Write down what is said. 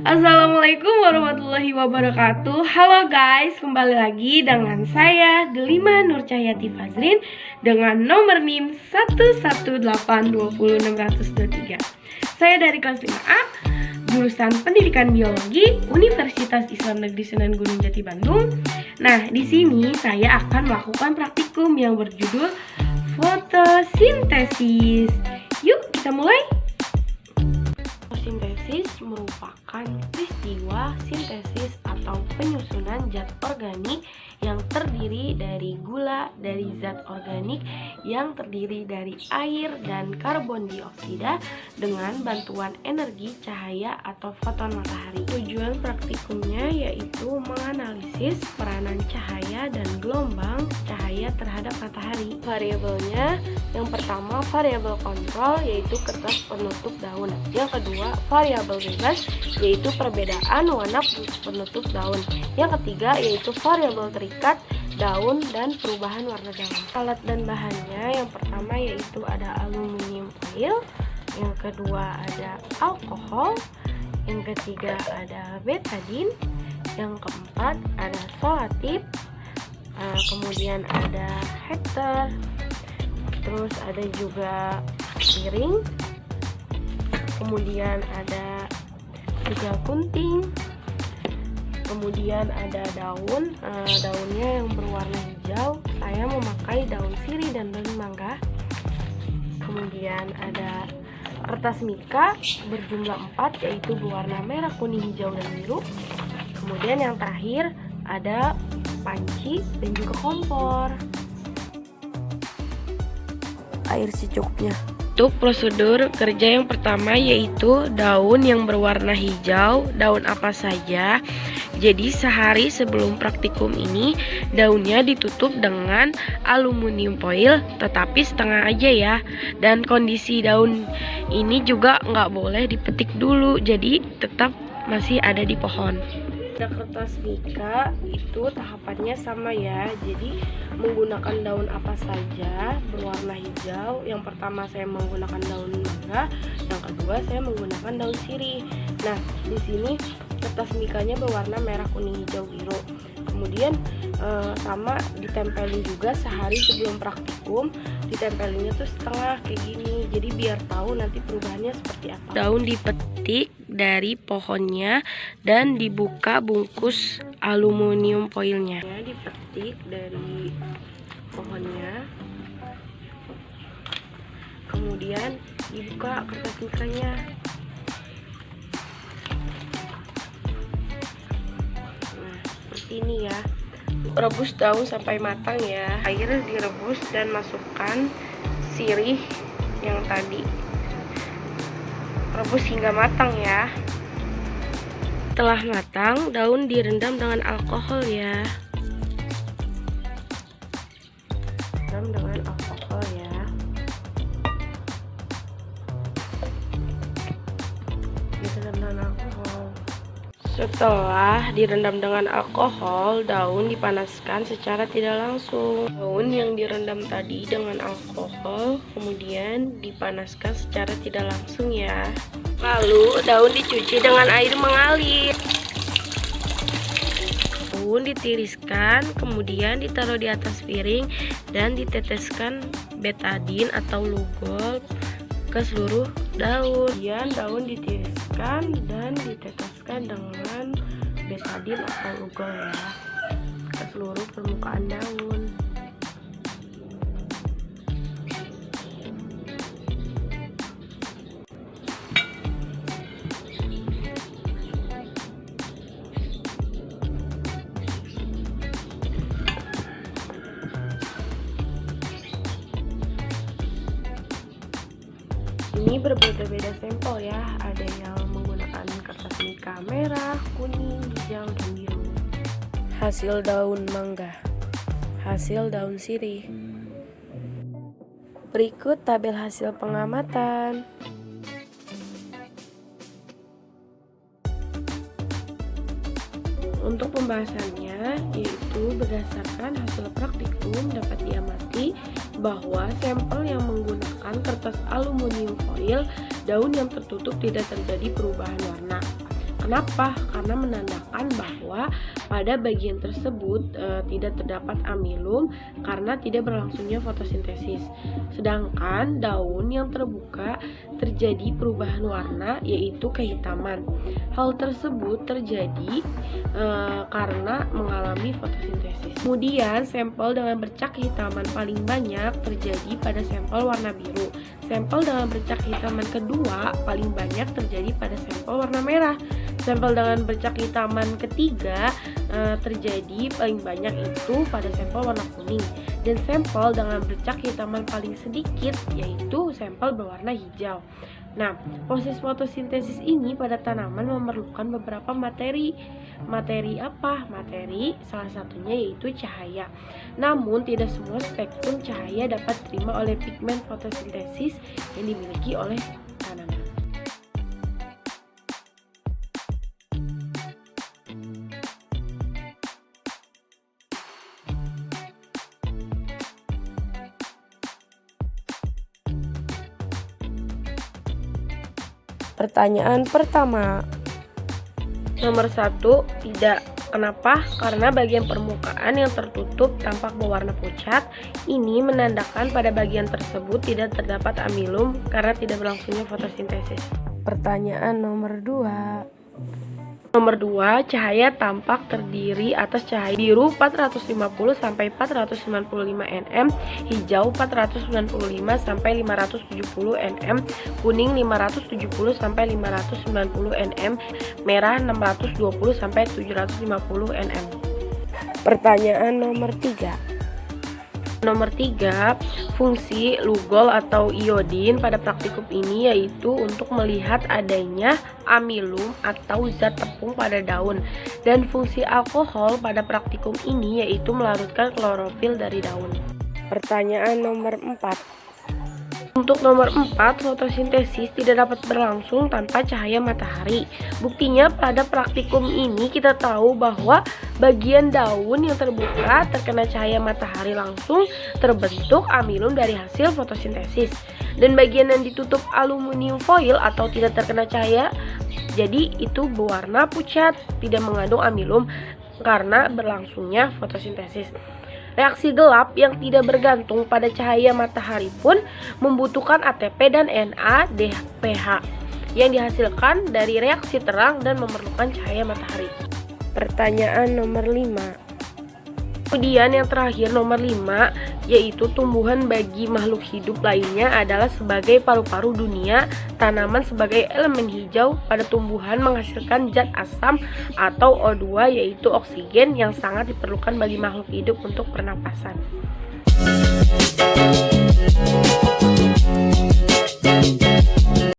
Assalamualaikum warahmatullahi wabarakatuh. Halo guys, kembali lagi dengan saya Delima Nurcahyati Fazrin dengan nomor NIM 118200623. Saya dari kelas 5A, jurusan Pendidikan Biologi, Universitas Islam Negeri Sunan Gunung Jati Bandung. Nah, di sini saya akan melakukan praktikum yang berjudul fotosintesis. Yuk, kita mulai. Fotosintesis merupakan peristiwa sintesis atau penyusunan zat organik yang terdiri dari gula dari zat organik yang terdiri dari air dan karbon dioksida dengan bantuan energi cahaya atau foton matahari. Tujuan praktikumnya yaitu menganalisis peranan cahaya dan gelombang cahaya terhadap matahari. Variabelnya yang pertama variabel kontrol yaitu kertas penutup daun. Yang kedua variabel bebas yaitu perbedaan warna penutup daun. Yang ketiga yaitu variabel terikat daun dan perubahan warna daun. Alat dan bahannya yang pertama yaitu ada aluminium foil, yang kedua ada alkohol, yang ketiga ada betadin, yang keempat ada solatip, kemudian ada heater, terus ada juga piring, kemudian ada juga gunting, kemudian ada daun, daunnya yang berwarna hijau, saya memakai daun sirih dan daun mangga. Kemudian ada kertas mika berjumlah 4 yaitu berwarna merah, kuning, hijau, dan biru. Kemudian yang terakhir ada panci dan juga kompor. Air secukupnya. Untuk prosedur kerja yang pertama yaitu daun yang berwarna hijau, daun apa saja. Jadi sehari sebelum praktikum ini daunnya ditutup dengan aluminium foil tetapi setengah aja ya. Dan kondisi daun ini juga nggak boleh dipetik dulu, jadi tetap masih ada di pohon. Ada kertas mika itu tahapannya sama ya, jadi menggunakan daun apa saja berwarna hijau. Yang pertama saya menggunakan daun mangga, yang kedua saya menggunakan daun sirih. Nah, di sini kertas mikanya berwarna merah, kuning, hijau, biru. Kemudian sama ditempelin juga sehari sebelum praktikum, ditempelinnya tuh setengah kayak gini, jadi biar tahu nanti perubahannya seperti apa. Daun dipetik dari pohonnya dan dibuka bungkus aluminium foilnya. Dipetik dari pohonnya, kemudian dibuka kertas mikanya. Nah, seperti ini ya. Rebus daun sampai matang ya. Air direbus dan masukkan sirih yang tadi. Rebus hingga matang ya. Setelah matang, daun direndam dengan alkohol ya. Rendam dengan alkohol ya. Direndam dengan alkohol. Setelah direndam dengan alkohol, daun dipanaskan secara tidak langsung. Daun yang direndam tadi dengan alkohol kemudian dipanaskan secara tidak langsung ya. Lalu daun dicuci dengan air mengalir. Daun ditiriskan, kemudian ditaruh di atas piring dan diteteskan betadin atau lugol ke seluruh daun. Kemudian daun ditiriskan dan diteteskan dengan betadin atau lugol ya ke seluruh permukaan daun. Ini berbeda-beda sampel ya, ada yang menggunakan kertas mika merah, kuning, hijau, dan biru. Hasil daun mangga, hasil daun sirih. Berikut tabel hasil pengamatan. Untuk pembahasannya yaitu berdasarkan hasil praktikum dapat diamati bahwa sampel yang menggunakan kertas aluminium foil, daun yang tertutup tidak terjadi perubahan warna. Kenapa? Karena menandakan bahwa pada bagian tersebut tidak terdapat amilum karena tidak berlangsungnya fotosintesis. Sedangkan daun yang terbuka terjadi perubahan warna yaitu kehitaman. Hal tersebut terjadi karena mengalami fotosintesis. Kemudian sampel dengan bercak kehitaman paling banyak terjadi pada sampel warna biru. Sampel dengan bercak kehitaman kedua paling banyak terjadi pada sampel warna merah. Sampel dengan bercak hitaman ketiga terjadi paling banyak itu pada sampel warna kuning. Dan sampel dengan bercak hitaman paling sedikit yaitu sampel berwarna hijau. Nah, proses fotosintesis ini pada tanaman memerlukan beberapa materi. Materi apa? Materi salah satunya yaitu cahaya. Namun tidak semua spektrum cahaya dapat diterima oleh pigmen fotosintesis yang dimiliki oleh tanaman. Pertanyaan pertama. Nomor 1, tidak. Kenapa? Karena bagian permukaan yang tertutup tampak berwarna pucat. Ini menandakan pada bagian tersebut tidak terdapat amilum karena tidak berlangsungnya fotosintesis. Pertanyaan nomor 2. Nomor 2, cahaya tampak terdiri atas cahaya biru 450 sampai 495 nm, hijau 495 sampai 570 nm, kuning 570 sampai 590 nm, merah 620 sampai 750 nm. Pertanyaan nomor 3. Nomor 3, fungsi Lugol atau iodin pada praktikum ini yaitu untuk melihat adanya amilum atau zat tepung pada daun, dan fungsi alkohol pada praktikum ini yaitu melarutkan klorofil dari daun. Pertanyaan nomor 4. Untuk nomor 4, fotosintesis tidak dapat berlangsung tanpa cahaya matahari. Buktinya pada praktikum ini kita tahu bahwa bagian daun yang terbuka terkena cahaya matahari langsung terbentuk amilum dari hasil fotosintesis. Dan bagian yang ditutup aluminium foil atau tidak terkena cahaya, jadi itu berwarna pucat, tidak mengandung amilum karena berlangsungnya fotosintesis. Reaksi gelap yang tidak bergantung pada cahaya matahari pun membutuhkan ATP dan NADPH yang dihasilkan dari reaksi terang dan memerlukan cahaya matahari. Pertanyaan nomor 5. Kemudian yang terakhir nomor 5, yaitu tumbuhan bagi makhluk hidup lainnya adalah sebagai paru-paru dunia. Tanaman sebagai elemen hijau pada tumbuhan menghasilkan zat asam atau O2 yaitu oksigen yang sangat diperlukan bagi makhluk hidup untuk pernapasan.